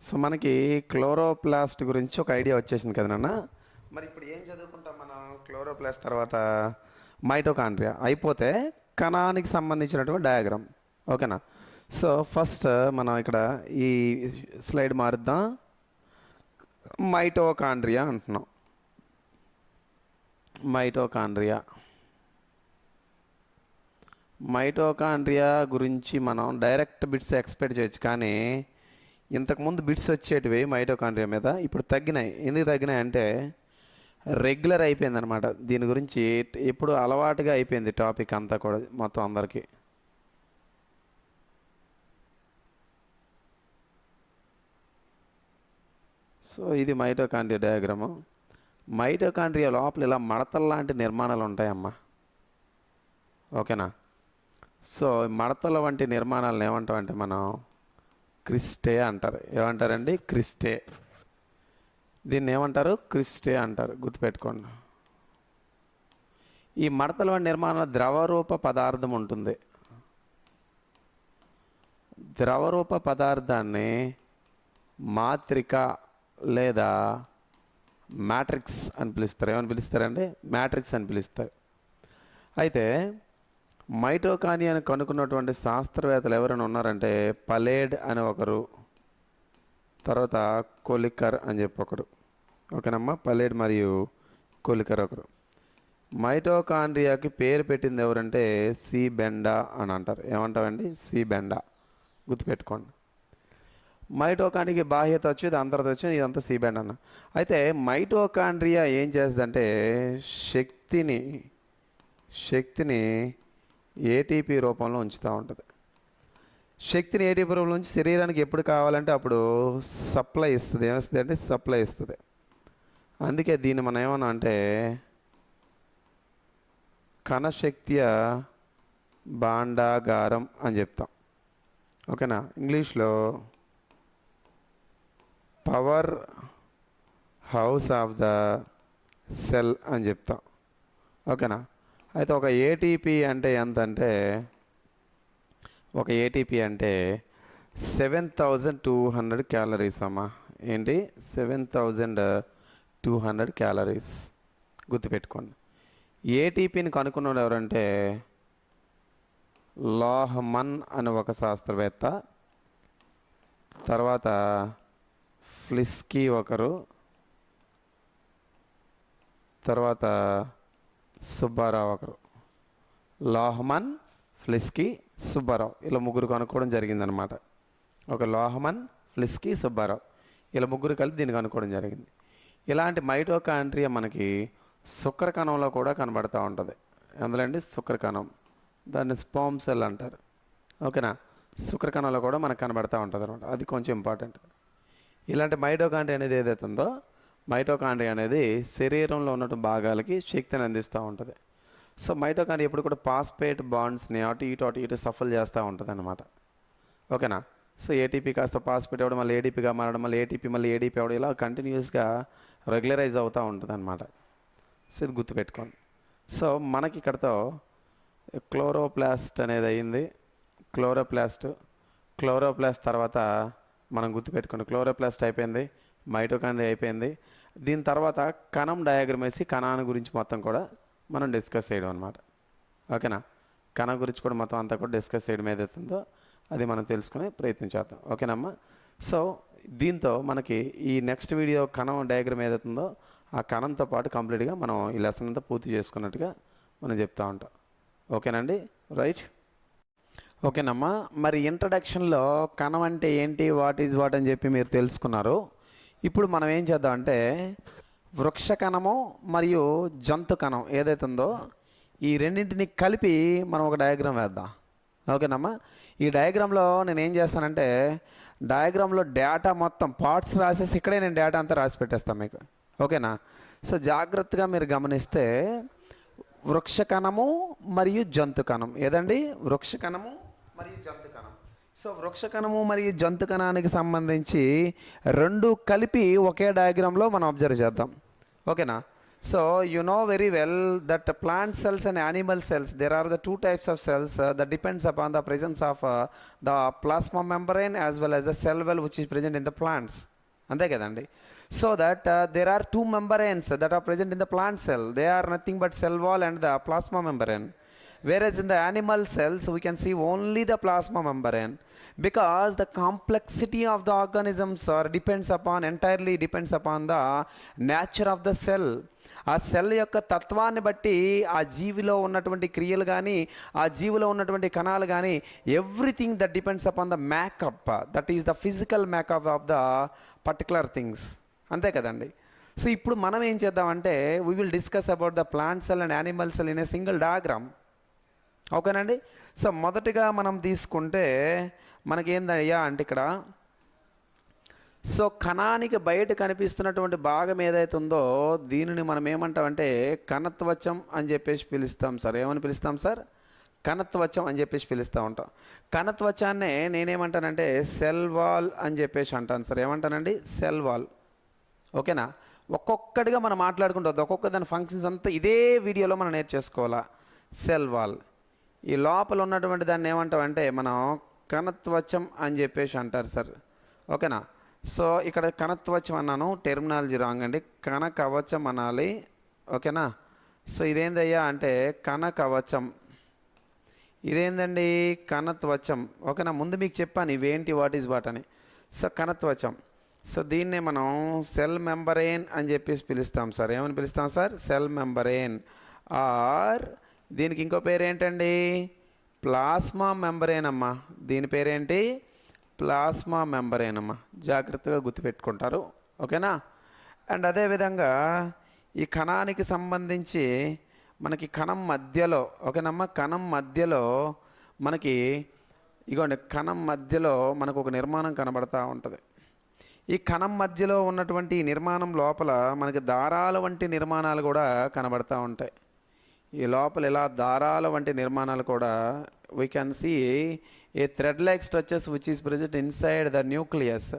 So మనకి chloroplast గురించి ఒక ఐడియా వచ్చేసింది కదా నాన్న. మరి ఇప్పుడు ఏం చదువుకుంటాం మనం? క్లోరోప్లాస్ట్ తర్వాత మైటోకాండ్రియా అయిపోతే కణానికి సంబంధించినటువంటి డయాగ్రామ్. ఓకేనా? సో ఫస్ట్ మనం ఇక్కడ ఈ స్లైడ్ మారుద్దాం. మైటోకాండ్రియా అంటున్నాం. మైటోకాండ్రియా గురించి మనం డైరెక్ట్ బిట్స్ ఎక్స్పెక్ట్ చేయొచ్చు, కానీ ఇంతకుముందు బిట్స్ వచ్చేటివి మైటోకాండ్రియా మీద ఇప్పుడు తగ్గినాయి. ఎందుకు తగ్గినాయి అంటే రెగ్యులర్ అయిపోయింది అనమాట. దీని గురించి ఇప్పుడు అలవాటుగా అయిపోయింది టాపిక్ అంతా కూడా మొత్తం అందరికీ. సో ఇది మైటోకాండ్రియా డయాగ్రాము. మైటోకాండ్రియా లోపల ఇలా మడతల లాంటి నిర్మాణాలు ఉంటాయమ్మా. ఓకేనా? సో మడతల వంటి నిర్మాణాలను ఏమంటామంటే మనం క్రిస్టే అంటారు. ఏమంటారండి? క్రిస్టే. దీన్ని ఏమంటారు? క్రిస్టే అంటారు. గుర్తుపెట్టుకోండి. ఈ మడతల వంటి నిర్మాణంలో ద్రవరూప పదార్థం ఉంటుంది. ద్రవరూప పదార్థాన్ని మాత్రిక లేదా మ్యాట్రిక్స్ అని పిలుస్తారు. ఏమని పిలుస్తారండి? మ్యాట్రిక్స్ అని పిలుస్తారు. అయితే మైటోకాండ్రియాని కనుక్కున్నటువంటి శాస్త్రవేత్తలు ఎవరైనా ఉన్నారంటే పలేడ్ అని ఒకరు, తర్వాత కోలికర్ అని చెప్పి ఒకరు. ఓకేనమ్మా? పలేడ్ మరియు కోలికర్ ఒకరు. మైటోకాండ్రియాకి పేరు పెట్టింది ఎవరంటే సి బెండా అని అంటారు. ఏమంటారండి? సి బెండా. గుర్తుపెట్టుకోండి. మైటోకాండ్రియాకి బాహ్యత వచ్చి ఇది అంతర్గత వచ్చి ఇదంతా సి బెండా అన్న. అయితే మైటోకాండ్రియా ఏం చేస్తుందంటే శక్తిని ఏటీపీ రూపంలో ఉంచుతూ ఉంటుంది. శక్తిని ఏటీపీ రూపంలో ఉంచి శరీరానికి ఎప్పుడు కావాలంటే అప్పుడు సప్లై ఇస్తుంది. ఏమిస్తుంది అంటే సప్లై ఇస్తుంది. అందుకే దీన్ని మనం ఏమన్నా అంటే కణశక్తియ భాండాగారం అని చెప్తాం. ఓకేనా? ఇంగ్లీష్లో power house of the cell అని చెప్తాం. ఓకేనా? అయితే ఒక ఏటీపీ అంటే ఎంత అంటే ఒక ఏటీపీ అంటే 7200 క్యాలరీస్ అమ్మా. ఏంటి? 7200 క్యాలరీస్. గుర్తుపెట్టుకోండి. ఏటీపీని కనుక్కున్నాడు ఎవరంటే లాహ్మన్ అని ఒక శాస్త్రవేత్త, తర్వాత ఫ్లిస్కీ ఒకరు, తర్వాత సుబ్బారావు ఒకరు. లాహ్మన్, ఫ్లిస్కీ, సుబ్బారావు ఇలా ముగ్గురు కనుక్కోవడం జరిగిందనమాట. ఒక లాహ్మన్, ఫ్లిస్కీ, సుబ్బారావు ఇలా ముగ్గురు కలిపి దీన్ని కనుక్కోవడం జరిగింది. ఇలాంటి మైటోకాండ్రియా మనకి శుక్రకణంలో కూడా కనబడుతూ ఉంటుంది. అందులో అండి శుక్రకణం, దాన్ని స్పర్మ్ సెల్ అంటారు. ఓకేనా? శుక్రకణంలో కూడా మనకు కనబడుతూ ఉంటుంది అనమాట. అది కొంచెం ఇంపార్టెంట్. ఇలాంటి మైటోకాండ్రియా అనేది ఏదైతే ఉందో మైటోకాండ్రియా అనేది శరీరంలో ఉన్నటువంటి భాగాలకి శక్తిని అందిస్తూ ఉంటుంది. సో మైటోకాండ్రియా ఎప్పుడు కూడా పాస్పేట్ బాండ్స్ని అటు ఇటు సఫల్ చేస్తూ ఉంటుంది అనమాట. ఓకేనా? సో ఏటీపీ కాస్త పాస్పేట్ అవ్వడం, మళ్ళీ ఏడీపీగా మారడం, మళ్ళీ ఏటీపీ మళ్ళీ ఏడీపీ అవ్వడం, ఇలా కంటిన్యూస్గా రెగ్యులరైజ్ అవుతూ ఉంటుంది అనమాట. సో ఇది గుర్తుపెట్టుకోండి. సో మనకి ఇక్కడతో క్లోరోప్లాస్ట్ అనేది అయింది. క్లోరోప్లాస్ట్ తర్వాత మనం గుర్తుపెట్టుకోండి, క్లోరోప్లాస్ట్ అయిపోయింది, మైటోకాండ్రియా అయిపోయింది. దీని తర్వాత కణం డయాగ్రమ్ వేసి కణాన్ని గురించి మొత్తం కూడా మనం డిస్కస్ చేయడం అనమాట. ఓకేనా? కణం గురించి కూడా మొత్తం అంతా కూడా డిస్కస్ చేయడం ఏదైతుందో అది మనం తెలుసుకునే ప్రయత్నం చేద్దాం. ఓకేనమ్మా? సో దీంతో మనకి ఈ నెక్స్ట్ వీడియో కణం డయాగ్రమ్ ఏదైతుందో ఆ కణంతో పాటు కంప్లీట్గా మనం ఈ లెసన్ అంతా పూర్తి చేసుకున్నట్టుగా మనం చెప్తూ ఉంటాం. ఓకేనండి? రైట్. ఓకేనమ్మా? మరి ఇంట్రడక్షన్లో కణం అంటే ఏంటి, వాట్ ఈజ్ వాట్ అని చెప్పి మీరు తెలుసుకున్నారు. ఇప్పుడు మనం ఏం చేద్దామంటే వృక్ష కణము మరియు జంతు కణం ఏదైతే ఉందో ఈ రెండింటిని కలిపి మనం ఒక డయాగ్రామ్ వేద్దాం. ఓకేనమ్మా? ఈ డయాగ్రామ్లో నేను ఏం చేస్తానంటే డయాగ్రామ్లో డేటా మొత్తం పార్ట్స్ రాసేసి ఇక్కడే నేను డేటా అంతా రాసి పెట్టేస్తాను మీకు. ఓకేనా? సో జాగ్రత్తగా మీరు గమనిస్తే వృక్ష కణము మరియు జంతు కణం ఏదండి? వృక్ష కణము మరియు జంతు కణం. సో వృక్ష కణము మరియు జంతు కణానికి సంబంధించి రెండు కలిపి ఒకే డయాగ్రామ్లో మనం అబ్జర్వ్ చేద్దాం. ఓకేనా? So you know very well that plant cells and animal cells, there are the two types of cells that depends upon the presence of the plasma membrane as well as the cell wall which is present in the plants. అంతే కదండి. So that there are two membranes that are present in the plant cell. They are nothing but cell wall and the plasma membrane. Whereas in the animal cells we can see only the plasma membrane, because the complexity of the organisms entirely depends upon the nature of the cell. ఆ cell యొక్క తత్వాన్ని బట్టి ఆ జీవిలో ఉన్నటువంటి క్రియలు కానీ ఆ జీవిలో ఉన్నటువంటి కణాలు కానీ everything that depends upon the makeup, that is the physical makeup of the particular things. అంతే కదండి. సో ఇప్పుడు మనం ఏం చేద్దామంటే we will discuss about the plant cell and animal cell in a single diagram. ఓకేనండి. సో మొదటిగా మనం తీసుకుంటే మనకేందయ్యా అంటే ఇక్కడ సో కణానికి బయట కనిపిస్తున్నటువంటి భాగం ఏదైతే ఉందో దీనిని మనం ఏమంటామంటే కణత్వచం అని చెప్పేసి పిలుస్తాం సార్. ఏమని పిలుస్తాం సార్? కణత్వచం అని చెప్పేసి పిలుస్తూ ఉంటాం. కణత్వచాన్నే నేనేమంటానంటే సెల్ వాల్ అని చెప్పేసి అంటాను సార్. ఏమంటానండి? Cell wall. ఓకేనా? ఒక్కొక్కటిగా మనం మాట్లాడుకుంటుంది, ఒక్కొక్క దాని ఫంక్షన్స్ అంతా ఇదే వీడియోలో మనం నేర్చేసుకోవాలా. సెల్ వాల్, ఈ లోపల ఉన్నటువంటి దాన్ని ఏమంటామంటే మనం కణత్వచం అని చెప్పేసి అంటారు సార్. ఓకేనా? సో ఇక్కడ కణత్వచం అన్నాను, టెర్మినాలజీ రాంగ్ అండి, కణకవచం అనాలి. ఓకేనా? సో ఇదేందయ్యా అంటే కణకవచం, ఇదేందండి కణత్వచం. ఓకేనా? ముందు మీకు చెప్పాను ఇవేంటి, వాట్ ఈజ్ వాట్ అని. సో కణత్వచం. సో దీన్నే మనం సెల్ మెంబరేన్ అని చెప్పేసి పిలుస్తాం సార్. ఏమని పిలుస్తాం సార్? Cell membrane. ఆర్ దీనికి ఇంకో పేరు ఏంటండి? ప్లాస్మా మెంబరేన్ అమ్మా. దీని పేరేంటి? ప్లాస్మా మెంబరేన్ అమ్మా. జాగ్రత్తగా గుర్తుపెట్టుకుంటారు. ఓకేనా? అండ్ అదేవిధంగా ఈ కణానికి సంబంధించి మనకి కణం మధ్యలో, ఓకేనమ్మా, కణం మధ్యలో మనకి ఇగోండి, కణం మధ్యలో మనకు ఒక నిర్మాణం కనబడతా ఉంటుంది. ఈ కణం మధ్యలో ఉన్నటువంటి నిర్మాణం లోపల మనకి దారాల వంటి నిర్మాణాలు కూడా కనబడతా ఉంటాయి. ఈ లోపల ఇలా దారాల వంటి నిర్మాణాలు కూడా we can see a thread like structures which is present inside the nucleus.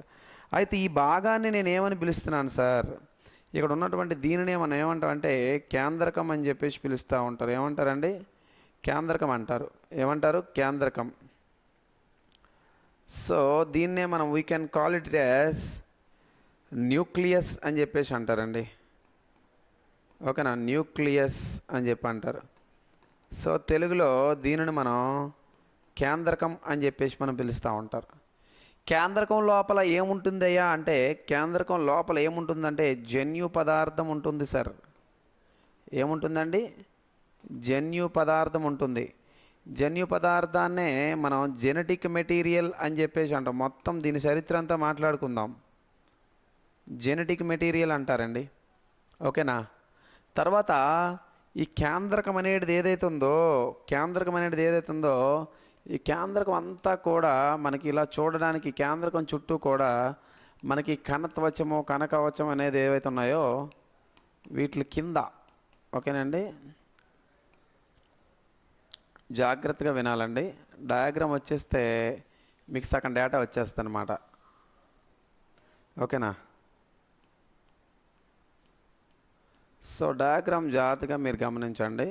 అయితే ఈ భాగాన్ని నేను ఏమని పిలుస్తున్నాను సార్? ఇక్కడ ఉన్నటువంటి దీనిని మనం ఏమంటామంటే కేంద్రకం అని చెప్పేసి పిలుస్తూ ఉంటారు. ఏమంటారండి? కేంద్రకం అంటారు. ఏమంటారు? కేంద్రకం. సో దీన్నే మనం we can call it as nucleus అని చెప్పేసి అంటారండి. ఓకేనా? న్యూక్లియస్ అని చెప్పి అంటారు. సో తెలుగులో దీనిని మనం కేంద్రకం అని చెప్పేసి మనం పిలుస్తూ ఉంటారు. కేంద్రకం లోపల ఏముంటుందయ్యా అంటే కేంద్రకం లోపల ఏముంటుందంటే జన్యు పదార్థం ఉంటుంది సార్. ఏముంటుందండి? జన్యు పదార్థం ఉంటుంది. జన్యు పదార్థాన్నే మనం జెనెటిక్ మెటీరియల్ అని చెప్పేసి అంటాం. మొత్తం దీని చరిత్ర అంతా మాట్లాడుకుందాం. జెనెటిక్ మెటీరియల్ అంటారండి. ఓకేనా? తర్వాత ఈ కేంద్రకం అనేది ఏదైతే ఉందో ఈ కేంద్రకం అంతా కూడా మనకి ఇలా చూడడానికి కేంద్రకం చుట్టూ కూడా మనకి కణత్వచము కణకవచం అనేది ఏవైతే ఉన్నాయో వీటి కింద, ఓకేనండి, జాగ్రత్తగా వినాలండి. డయాగ్రామ్ వచ్చేస్తే మీకు సగం డేటా వచ్చేస్తుంది అన్నమాట. ఓకేనా? సో డయాగ్రామ్ జాగ్రత్తగా మీరు గమనించండి.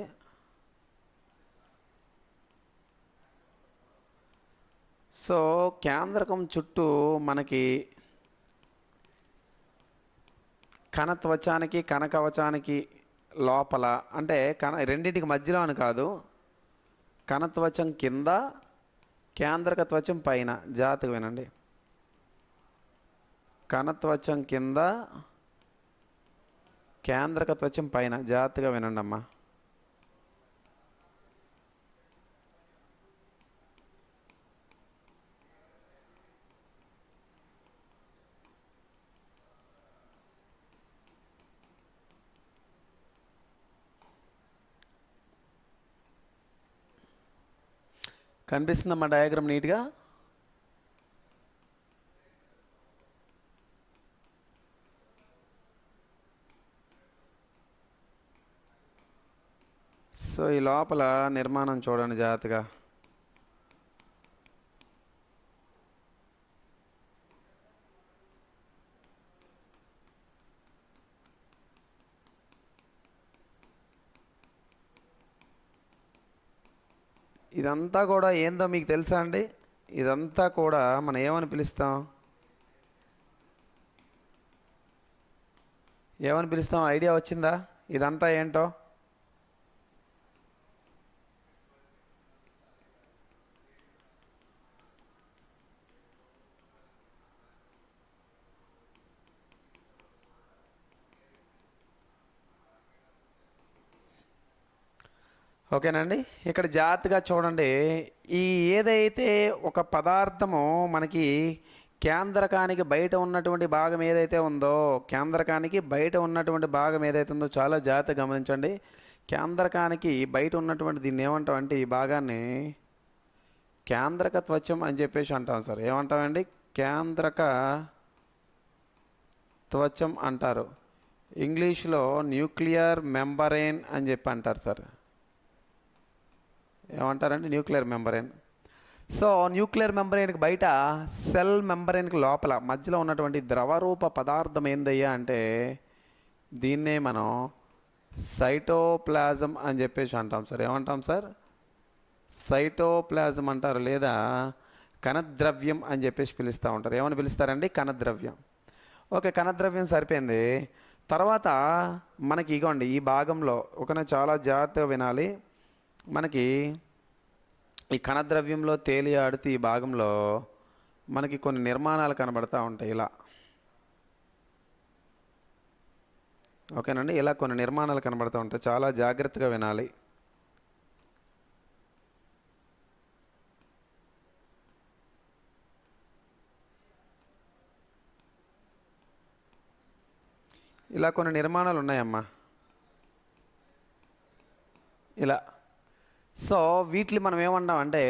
సో కేంద్రకం చుట్టూ మనకి కణత్వచానికి కణకవచానికి లోపల అంటే రెండింటికి మధ్యలో అని కాదు, కణత్వచం కింద కేంద్రక త్వచం పైన. జాగ్రత్తగా వినండి. కణత్వచం కింద కేంద్రక త్వచం పైన. జాగ్రత్తగా వినండి అమ్మా. కనిపిస్తుందమ్మా డయాగ్రామ్ నీట్గా? సో ఈ లోపల నిర్మాణం చూడండి జాగ్రత్తగా. ఇదంతా కూడా ఏందో మీకు తెలుసా అండి? ఇదంతా కూడా మనం ఏమని పిలుస్తాం? ఏమని పిలుస్తాం? ఐడియా వచ్చిందా ఇదంతా ఏంటో? ఓకేనండి, ఇక్కడ జాగ్రత్తగా చూడండి. ఈ ఏదైతే ఒక పదార్థము మనకి కేంద్రకానికి బయట ఉన్నటువంటి భాగం ఏదైతే ఉందో, కేంద్రకానికి బయట ఉన్నటువంటి భాగం ఏదైతే ఉందో చాలా జాగ్రత్తగా గమనించండి. కేంద్రకానికి బయట ఉన్నటువంటి దీన్ని ఏమంటాం అంటే ఈ భాగాన్ని కేంద్రక త్వచం అని చెప్పేసి అంటాం సార్. ఏమంటామండి? కేంద్రక త్వచం అంటారు. ఇంగ్లీష్లో న్యూక్లియర్ మెంబరేన్ అని చెప్పి అంటారు సార్. ఏమంటారండి? Nuclear membrane. సో న్యూక్లియర్ మెంబరేన్కి బయట సెల్ మెంబరేన్కి లోపల మధ్యలో ఉన్నటువంటి ద్రవరూప పదార్థం ఏందయ్యా అంటే దీన్నే మనం సైటోప్లాజం అని చెప్పేసి అంటాం సార్. ఏమంటాం సార్? సైటోప్లాజం అంటారు, లేదా కణద్రవ్యం అని చెప్పేసి పిలుస్తూ ఉంటారు. ఏమని పిలుస్తారండి? కణద్రవ్యం. ఓకే, కణద్రవ్యం సరిపోయింది. తర్వాత మనకి ఇగోండి ఈ భాగంలో ఒకనే చాలా జాగ్రత్తగా వినాలి. మనకి ఈ కణద్రవ్యంలో తేలియాడుతూ ఈ భాగంలో మనకి కొన్ని నిర్మాణాలు కనబడతా ఉంటాయి ఇలా. ఓకేనండి, ఇలా కొన్ని నిర్మాణాలు కనబడుతూ ఉంటాయి, చాలా జాగ్రత్తగా వినాలి. ఇలా కొన్ని నిర్మాణాలు ఉన్నాయమ్మా ఇలా. సో వీటిని మనం ఏమన్నాం అంటే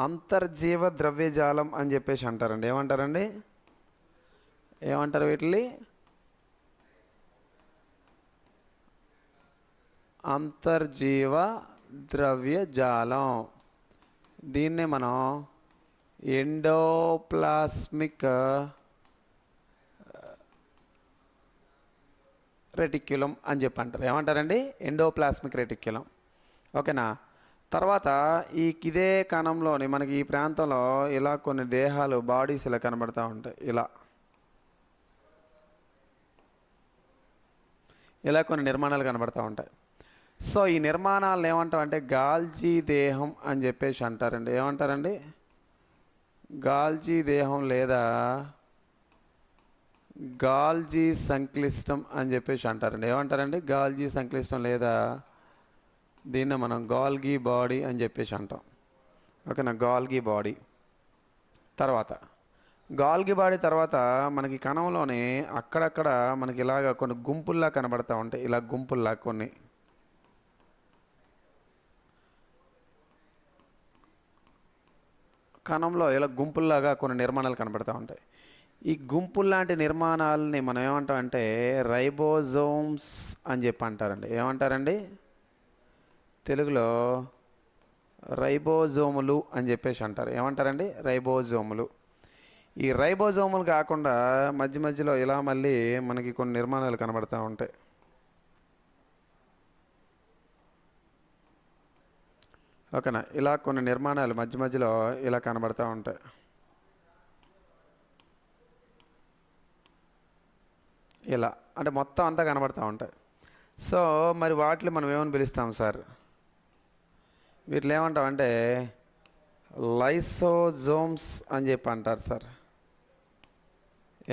అంతర్జీవ ద్రవ్యజాలం అని చెప్పేసి అంటారండి. ఏమంటారండి? ఏమంటారు వీటిని? అంతర్జీవ ద్రవ్యజాలం. దీన్నే మనం ఎండోప్లాస్మిక్ రెటిక్యులం అని చెప్పి అంటారు. ఏమంటారండి? Endoplasmic reticulum. ఓకేనా? తర్వాత ఇదే కణంలోని మనకి ఈ ప్రాంతంలో ఇలా కొన్ని దేహాలు బాడీస్ ఇలా కనబడుతూ ఉంటాయి ఇలా కొన్ని నిర్మాణాలు కనబడుతూ ఉంటాయి. సో ఈ నిర్మాణాలను ఏమంటాం అంటే గాల్జీ దేహం అని చెప్పేసి అంటారండి. ఏమంటారండి? గాల్జీ దేహం లేదా గాల్జీ సంక్లిష్టం అని చెప్పేసి అంటారండి. ఏమంటారండి? గాల్జీ సంక్లిష్టం లేదా దీన్ని మనం గాల్గీ బాడీ అని చెప్పేసి అంటాం. ఓకేనా? గాల్గీ బాడీ. తర్వాత గాల్గీ బాడీ తర్వాత మనకి కణంలోనే అక్కడక్కడ మనకి ఇలాగ కొన్ని గుంపుల్లా కనబడతా ఉంటాయి. ఇలా గుంపుల్లా కొన్ని కణంలో ఇలా గుంపుల్లాగా కొన్ని నిర్మాణాలు కనబడుతూ ఉంటాయి. ఈ గుంపుల్లాంటి నిర్మాణాలని మనం ఏమంటామంటే రైబోజోమ్స్ అని చెప్పి అంటారండి. ఏమంటారండి? తెలుగులో రైబోజోములు అని చెప్పేసి అంటారు. ఏమంటారండి? రైబోజోములు. ఈ రైబోజోములు కాకుండా మధ్య మధ్యలో ఇలా మళ్ళీ మనకి కొన్ని నిర్మాణాలు కనబడుతూ ఉంటాయి. ఓకేనా? ఇలా కొన్ని నిర్మాణాలు మధ్య మధ్యలో ఇలా కనబడుతూ ఉంటాయి. ఇలా అంటే మొత్తం అంతా కనబడుతూ ఉంటాయి. సో మరి వాటిని మనం ఏమని పిలుస్తాం సార్? వీటిని ఏమంటామంటే లైసోజోమ్స్ అని చెప్పి అంటారు సార్.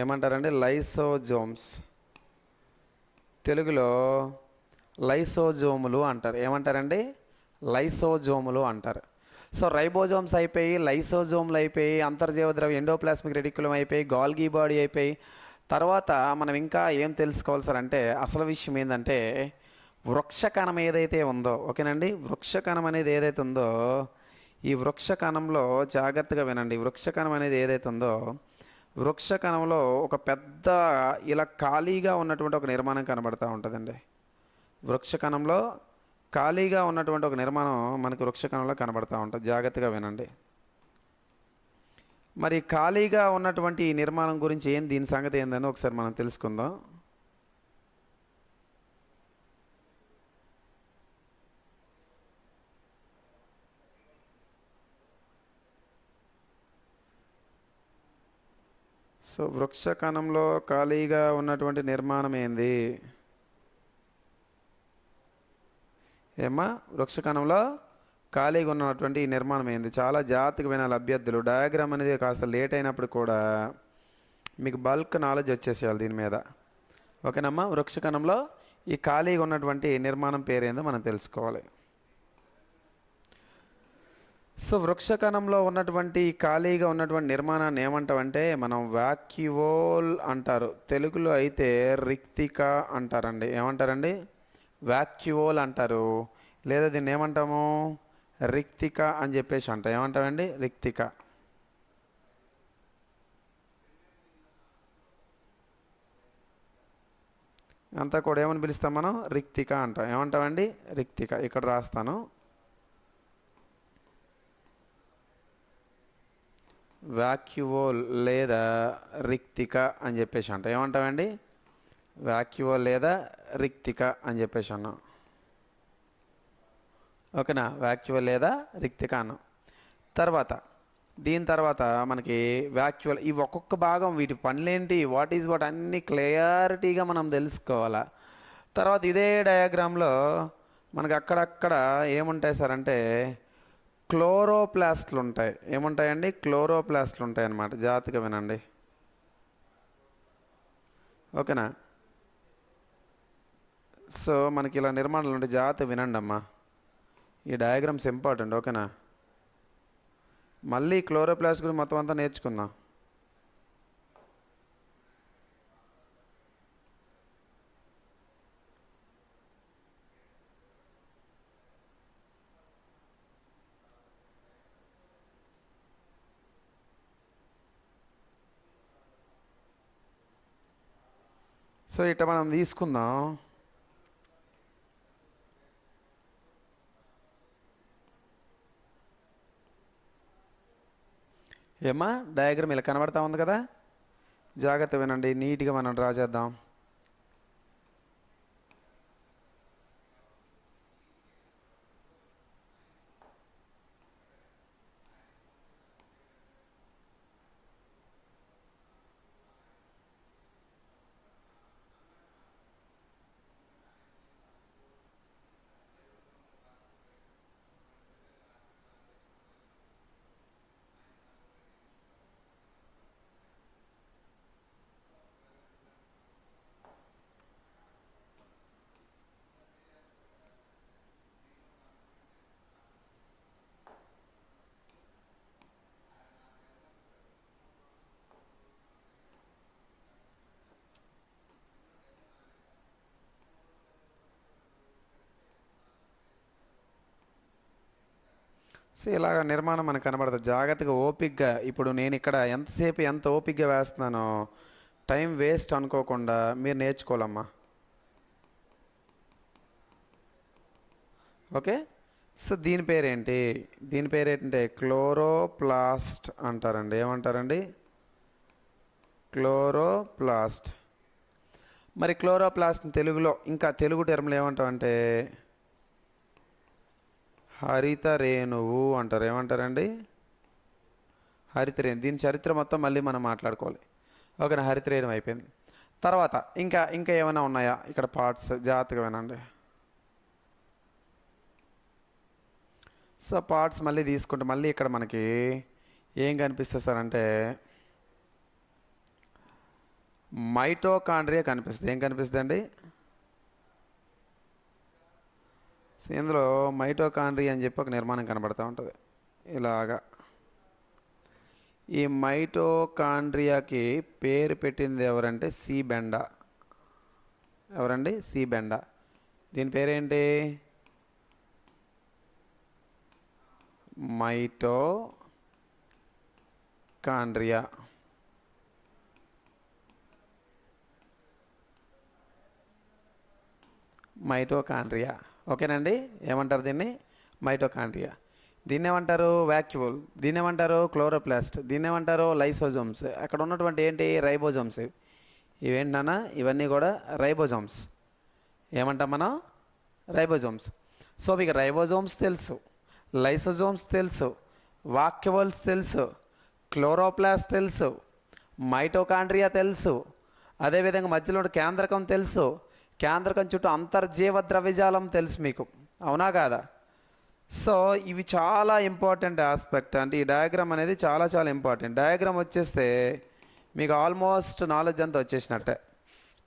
ఏమంటారండి? లైసోజోమ్స్. తెలుగులో లైసోజోములు అంటారు. ఏమంటారండి? లైసోజోములు అంటారు. సో రైబోజోమ్స్ అయిపోయి, లైసోజోములు అయిపోయి, అంతర్జీవ ద్రవ్య ఎండోప్లాస్మిక్ రెటిక్యులం అయిపోయి, గాల్గీ బాడీ అయిపోయి, తర్వాత మనం ఇంకా ఏం తెలుసుకోవాలి సార్ అంటే అసలు విషయం ఏంటంటే వృక్షకణం ఏదైతే ఉందో, ఓకేనండి, వృక్షకణం అనేది ఏదైతే ఉందో ఈ వృక్షకణంలో జాగ్రత్తగా వినండి. వృక్షకణం అనేది ఏదైతే ఉందో వృక్షకణంలో ఒక పెద్ద ఇలా ఖాళీగా ఉన్నటువంటి ఒక నిర్మాణం కనబడుతూ ఉంటుందండి. వృక్షకణంలో ఖాళీగా ఉన్నటువంటి ఒక నిర్మాణం మనకు వృక్షకణంలో కనబడుతూ ఉంటుంది. జాగ్రత్తగా వినండి. మరి ఖాళీగా ఉన్నటువంటి ఈ నిర్మాణం గురించి దీని సంగతి ఏందని ఒకసారి మనం తెలుసుకుందాం. సో వృక్ష కణంలో ఖాళీగా ఉన్నటువంటి నిర్మాణం ఏంది? ఏమ్మా, వృక్ష కణంలో ఖాళీగా ఉన్నటువంటి ఈ నిర్మాణం ఏంది? చాలా జాగ్రత్తగా వినాలి అభ్యర్థులు. డయాగ్రామ్ అనేది కాస్త లేట్ అయినప్పుడు కూడా మీకు బల్క్ నాలెడ్జ్ వచ్చేసేయాలి దీని మీద. ఓకేనమ్మా? వృక్ష కణంలో ఈ ఖాళీగా ఉన్నటువంటి నిర్మాణం పేరేందో మనం తెలుసుకోవాలి. సో వృక్ష కణంలో ఉన్నటువంటి ఖాళీగా ఉన్నటువంటి నిర్మాణాన్ని ఏమంటామంటే మనం వాక్యూోల్ అంటారు. తెలుగులో అయితే రిక్తిక అంటారండి. ఏమంటారండి? వాక్యూోల్ అంటారు. లేదా దీన్ని ఏమంటాము? రిక్తిక అని చెప్పేసి అంటాం. ఏమంటామండి? రిక్తిక. అంతా కూడా ఏమని పిలుస్తాం మనం? రిక్తిక అంటాం. ఏమంటామండి? రిక్తిక. ఇక్కడ రాస్తాను. వాక్యూోల్ లేదా రిక్తిక అని చెప్పేసి అంటాం. ఏమంటామండి? వాక్యూోల్ లేదా రిక్తిక అని చెప్పేసి అన్నాం. ఓకేనా? వాక్యూవల్ లేదా రిక్తిక అన్నాం. దీని తర్వాత మనకి వాక్యూవల్, ఈ ఒక్కొక్క భాగం వీటి పనులేంటి, వాట్ ఈజ్ వాట్ అన్నీ క్లియారిటీగా మనం తెలుసుకోవాలా. తర్వాత ఇదే డయాగ్రామ్లో మనకి అక్కడక్కడ ఏముంటాయి సార్ అంటే క్లోరోప్లాస్ట్లు ఉంటాయి. ఏముంటాయండి? క్లోరోప్లాస్ట్లు ఉంటాయి అన్నమాట. జాగ్రత్తగా వినండి. ఓకేనా? సో మనకి ఇలా నిర్మాణాలు ఉంటాయి. జాగ్రత్తగా వినండి అమ్మా. ఈ డయాగ్రామ్స్ ఇంపార్టెంట్. ఓకేనా? మళ్ళీ క్లోరోప్లాస్ట్ గురించి మొత్తం అంతా నేర్చుకుందాం. సో ఇట్లా మనం తీసుకుందాం. ఏమ్మా, డయాగ్రామ్ ఇలా కనబడతా ఉంది కదా? జాగ్రత్త వినండి. నీట్గా మనం డ్రా చేద్దాం. సో ఇలాగ నిర్మాణం మనకు కనబడుతుంది. జాగ్రత్తగా ఓపిక్గా, ఇప్పుడు నేను ఇక్కడ ఎంతసేపు ఎంత ఓపిక్గా వేస్తున్నానో టైం వేస్ట్ అనుకోకుండా మీరు నేర్చుకోవాలమ్మా. ఓకే? సో దీని పేరేంటి? దీని పేరేంటంటే క్లోరోప్లాస్ట్ అంటారండి. ఏమంటారండి? క్లోరోప్లాస్ట్. మరి క్లోరోప్లాస్ట్ తెలుగులో ఇంకా తెలుగు టర్మ్లు ఏమంటామంటే హరిత రేణువు అంటారు. ఏమంటారండి? హరిత రేణు. దీని చరిత్ర మొత్తం మళ్ళీ మనం మాట్లాడుకోవాలి. ఓకేనా? హరిత రేణువు అయిపోయింది. తర్వాత ఇంకా ఇంకా ఏమైనా ఉన్నాయా ఇక్కడ పార్ట్స్? జాగ్రత్తగా వినండి. సో పార్ట్స్ మళ్ళీ తీసుకుంటే మళ్ళీ ఇక్కడ మనకి ఏం కనిపిస్తుంది సార్ అంటే మైటోకాండ్రియా కనిపిస్తుంది. ఏం కనిపిస్తుంది అండి? సో ఇందులో మైటోకాండ్రియా అని చెప్పి ఒక నిర్మాణం కనబడుతూ ఉంటుంది ఇలాగా. ఈ మైటోకాండ్రియాకి పేరు పెట్టింది ఎవరంటే సి బెండా. ఎవరండి? సి బెండా. దీని పేరేంటి? మైటోకాండ్రియా. మైటోకాండ్రియా. ఓకేనండి? ఏమంటారు దీన్ని? మైటోకాండ్రియా. దీన్ని ఏమంటారు? వాక్యూల్. దీన్ని ఏమంటారు? క్లోరోప్లాస్ట్. దీన్ని ఏమంటారు? లైసోజోమ్స్. అక్కడ ఉన్నటువంటి ఏంటి? రైబోజోమ్స్. ఇవేంటన్నా? ఇవన్నీ కూడా రైబోజోమ్స్. ఏమంటాం మనం? రైబోజోమ్స్. సో మీకు రైబోజోమ్స్ తెలుసు, లైసోజోమ్స్ తెలుసు, వాక్యూల్స్ తెలుసు, క్లోరోప్లాస్ట్ తెలుసు, మైటోకాండ్రియా తెలుసు, అదేవిధంగా మధ్యలో ఉన్న కేంద్రకం తెలుసు, కేంద్రకం చుట్టూ అంతర్జీవ ద్రవ్యజాలం తెలుసు మీకు, అవునా కాదా? సో ఇవి చాలా ఇంపార్టెంట్ ఆస్పెక్ట్. అంటే ఈ డయాగ్రామ్ అనేది చాలా చాలా ఇంపార్టెంట్. డయాగ్రామ్ వచ్చేస్తే మీకు ఆల్మోస్ట్ నాలెడ్జ్ అంతా వచ్చేసినట్టే,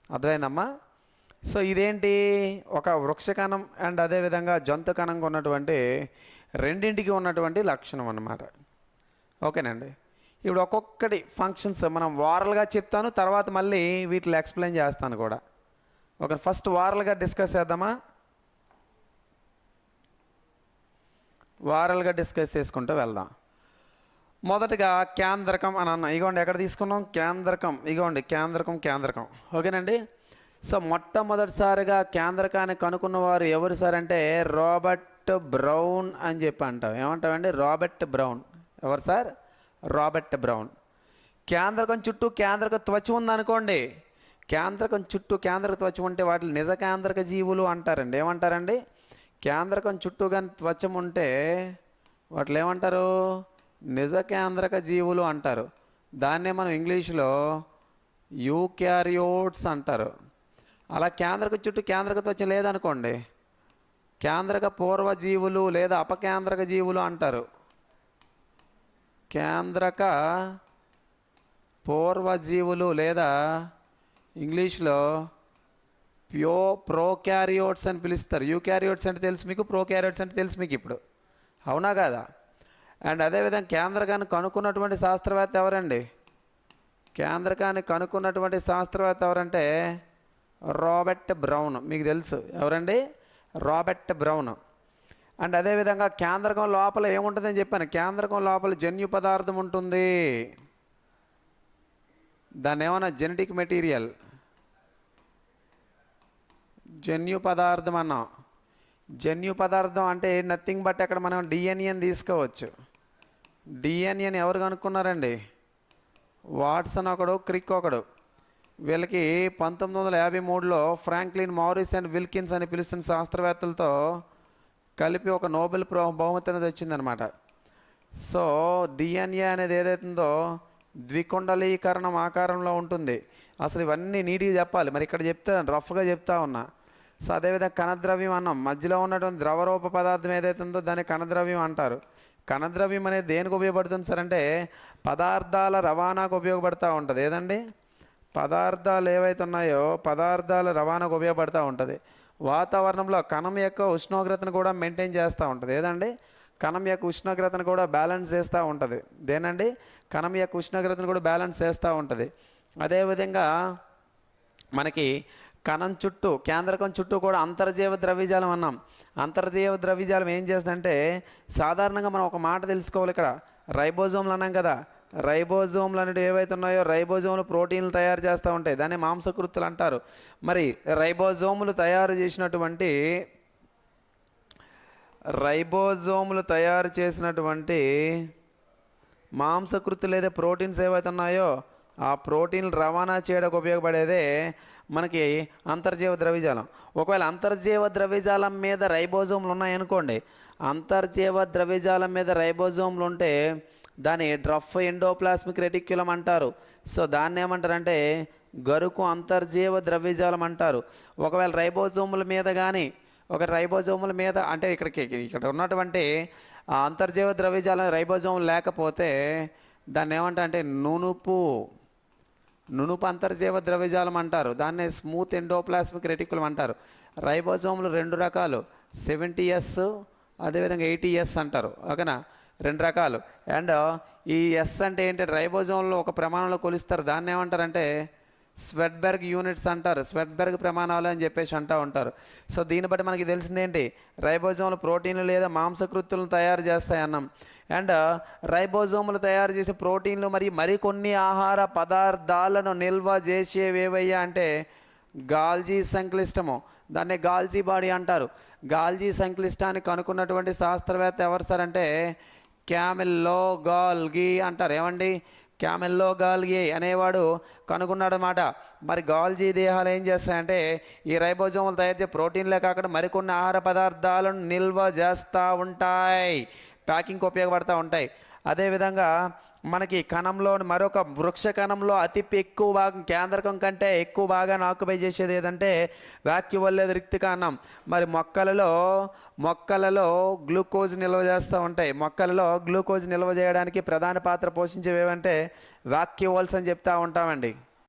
అర్థమైందమ్మా? సో ఇదేంటి, ఒక వృక్షకణం అండ్ అదేవిధంగా జంతు కణంగా ఉన్నటువంటి రెండింటికి ఉన్నటువంటి లక్షణం అన్నమాట. ఓకేనండి. ఇప్పుడు ఒక్కొక్కటి ఫంక్షన్స్ మనం వారల్గా చెప్తాను, తర్వాత మళ్ళీ వీటిలో ఎక్స్ప్లెయిన్ చేస్తాను కూడా. ఓకే, ఫస్ట్ వారల్గా డిస్కస్ చేద్దామా? వారల్గా డిస్కస్ చేసుకుంటూ వెళ్దాం. మొదటగా కేంద్రకం అని అన్న, ఇగోండి ఎక్కడ తీసుకున్నాం కేంద్రకం, ఇగోండి కేంద్రకం. ఓకేనండి. సో మొట్టమొదటిసారిగా కేంద్రకాన్ని కనుక్కున్నవారు ఎవరు సార్ అంటే రాబర్ట్ బ్రౌన్ అని చెప్పి అంటాం. ఏమంటామండి? Robert Brown. ఎవరు సార్? Robert Brown. కేంద్రకం చుట్టూ కేంద్రక త్వచం ఉందనుకోండి, కేంద్రకం చుట్టూ కేంద్రక త్వచం ఉంటే వాటిని నిజ కేంద్రక జీవులు అంటారండి. ఏమంటారండి? కేంద్రకం చుట్టూ కానీ త్వచం ఉంటే వాటిని ఏమంటారు? నిజ కేంద్రక జీవులు అంటారు. దాన్నే మనం ఇంగ్లీష్లో యూకారియోట్స్ అంటారు. అలా కేంద్రక చుట్టూ కేంద్రక త్వచం లేదనుకోండి, కేంద్రక పూర్వ జీవులు లేదా అపకేంద్రక జీవులు అంటారు. కేంద్రక పూర్వజీవులు లేదా ఇంగ్లీష్లో ప్రోకారియోట్స్ అని పిలుస్తారు. యూకారియోట్స్ అంటే తెలుసు మీకు, ప్రోకారియోట్స్ అంటే తెలుసు మీకు ఇప్పుడు, అవునా కాదా? అండ్ అదేవిధంగా కేంద్రకాన్ని కనుక్కున్నటువంటి శాస్త్రవేత్త ఎవరండి? కేంద్రకాన్ని కనుక్కున్నటువంటి శాస్త్రవేత్త ఎవరంటే రాబర్ట్ బ్రౌన్. మీకు తెలుసు ఎవరండి? Robert brown. అండ్ అదేవిధంగా కేంద్రకం లోపల ఏముంటుందని చెప్పాను, కేంద్రకం లోపల జన్యు పదార్థం ఉంటుంది. దాన్ని ఏమన్నా జెనెటిక్ మెటీరియల్, జన్యు పదార్థం అన్నాం. జన్యు పదార్థం అంటే నథింగ్ బట్ అక్కడ మనం డిఎన్ఏని తీసుకోవచ్చు. డిఎన్ఏని ఎవరు కనుక్కున్నారండి? వాట్సన్ ఒకడు, క్రిక్ ఒకడు. వీళ్ళకి 1953లో ఫ్రాంక్లిన్ మారిస్ అండ్ విల్కిన్స్ అని పిలుస్తున్న శాస్త్రవేత్తలతో కలిపి ఒక నోబెల్ బహుమతి అనేది వచ్చిందనమాట. సో డిఎన్ఏ అనేది ఏదైతుందో ద్వికుండలీకరణం ఆకారంలో ఉంటుంది. అసలు ఇవన్నీ నీట్గా చెప్పాలి, మరి ఇక్కడ చెప్తే రఫ్గా చెప్తా ఉన్నా. సో అదేవిధంగా కణద్రవ్యం అన్నాం. మధ్యలో ఉన్నటువంటి ద్రవరూప పదార్థం ఏదైతుందో దాన్ని కణద్రవ్యం అంటారు. కణద్రవ్యం అనేది దేనికి ఉపయోగపడుతుంది సార్ అంటే పదార్థాల రవాణాకు ఉపయోగపడుతూ ఉంటుంది. ఏదండి? పదార్థాలు ఏవైతే ఉన్నాయో పదార్థాల రవాణాకు ఉపయోగపడుతూ ఉంటుంది. వాతావరణంలో కణం యొక్క ఉష్ణోగ్రతను కూడా మెయింటైన్ చేస్తూ ఉంటుంది. ఏదండి? కణం యొక్క ఉష్ణోగ్రతను కూడా బ్యాలెన్స్ చేస్తూ ఉంటుంది. దేనండి? కణం యొక్క ఉష్ణోగ్రతను కూడా బ్యాలెన్స్ చేస్తూ ఉంటుంది. అదేవిధంగా మనకి కణం చుట్టూ కేంద్రకం చుట్టూ కూడా అంతర్జీవ ద్రవ్యజాలం అన్నాం. అంతర్జీవ ద్రవ్యజాలం ఏం చేస్తుందంటే సాధారణంగా మనం ఒక మాట తెలుసుకోవాలి. ఇక్కడ రైబోజోమ్లు అన్నాం కదా, రైబోజోమ్లు అనేవి ఏవైతే ఉన్నాయో రైబోజోమ్లు ప్రోటీన్లు తయారు చేస్తూ ఉంటాయి. దాన్ని మాంసకృతులు అంటారు. మరి రైబోజోములు తయారు చేసినటువంటి మాంసకృతులు లేదా ప్రోటీన్స్ ఏవైతే ఉన్నాయో ఆ ప్రోటీన్లు రవాణా చేయడానికి ఉపయోగపడేదే మనకి అంతర్జీవ ద్రవ్యజాలం. ఒకవేళ అంతర్జీవ ద్రవ్యజాలం మీద రైబోజోమ్లు ఉన్నాయనుకోండి, అంతర్జీవ ద్రవ్యజాలం మీద రైబోజోమ్లు ఉంటే దాన్ని డ్రఫ్ ఎండోప్లాస్మిక్ రెటిక్యులం అంటారు. సో దాన్ని ఏమంటారంటే గరుకు అంతర్జీవ ద్రవ్యజాలం అంటారు. ఒకవేళ రైబోజోముల మీద కానీ ఒక రైబోజోముల మీద అంటే ఇక్కడ ఉన్నటువంటి అంతర్జీవ ద్రవ్యజాలం రైబోజోములు లేకపోతే దాన్ని ఏమంటారంటే నునుపు అంతర్జీవ ద్రవ్యజాలం అంటారు. దాన్ని స్మూత్ ఎండోప్లాస్మిక్ రెటిక్యులం అంటారు. రైబోజోములు రెండు రకాలు, 70S అదేవిధంగా 80S అంటారు. ఓకేనా? రెండు రకాలు. అండ్ ఈ ఎస్ అంటే ఏంటి? రైబోజోమ్లో ఒక ప్రమాణంలో కొలుస్తారు. దాన్ని ఏమంటారంటే స్వెట్బెర్గ్ యూనిట్స్ అంటారు. స్వెట్బెర్గ్ ప్రమాణాలు అని చెప్పేసి అంటూ ఉంటారు. సో దీన్ని బట్టి మనకి తెలిసిందేంటి? రైబోజోములు ప్రోటీన్లు లేదా మాంసకృతులను తయారు చేస్తాయి అన్నాం. అండ్ రైబోజోములు తయారు చేసే ప్రోటీన్లు మరియు మరికొన్ని ఆహార పదార్థాలను నిల్వ చేసేవేవయ్యా అంటే గాల్జీ సంక్లిష్టము, దాన్ని గాల్జీ బాడీ అంటారు. గాల్జీ సంక్లిష్టాన్ని కనుక్కున్నటువంటి శాస్త్రవేత్త ఎవరు సార్ అంటే క్యామిల్లో గాల్గీ అంటారు. ఏమండి? క్యామిల్లో గాల్గీ అనేవాడు కనుగొన్నాడు అన్నమాట. మరి గాల్జీ దేహాలు ఏం చేస్తాయంటే ఈ రైబోజోములు తయారు చేసే ప్రోటీన్లే కాకుండా మరికొన్ని ఆహార పదార్థాలను నిల్వ చేస్తూ ఉంటాయి, ప్యాకింగ్కి ఉపయోగపడుతూ ఉంటాయి. అదేవిధంగా మనకి కణంలో మరొక వృక్ష కణంలో అతి ఎక్కువ భాగం కేంద్రకం కంటే ఎక్కువ భాగాన్ని ఆక్యుపై చేసేది ఏదంటే వాక్యూల్ లేదా రిక్తి కణం. మరి మొక్కలలో గ్లూకోజ్ నిల్వ చేస్తూ ఉంటాయి. మొక్కలలో గ్లూకోజ్ నిల్వ చేయడానికి ప్రధాన పాత్ర పోషించేవి ఏవంటే వాక్యూల్స్ అని చెప్తా ఉంటామండి.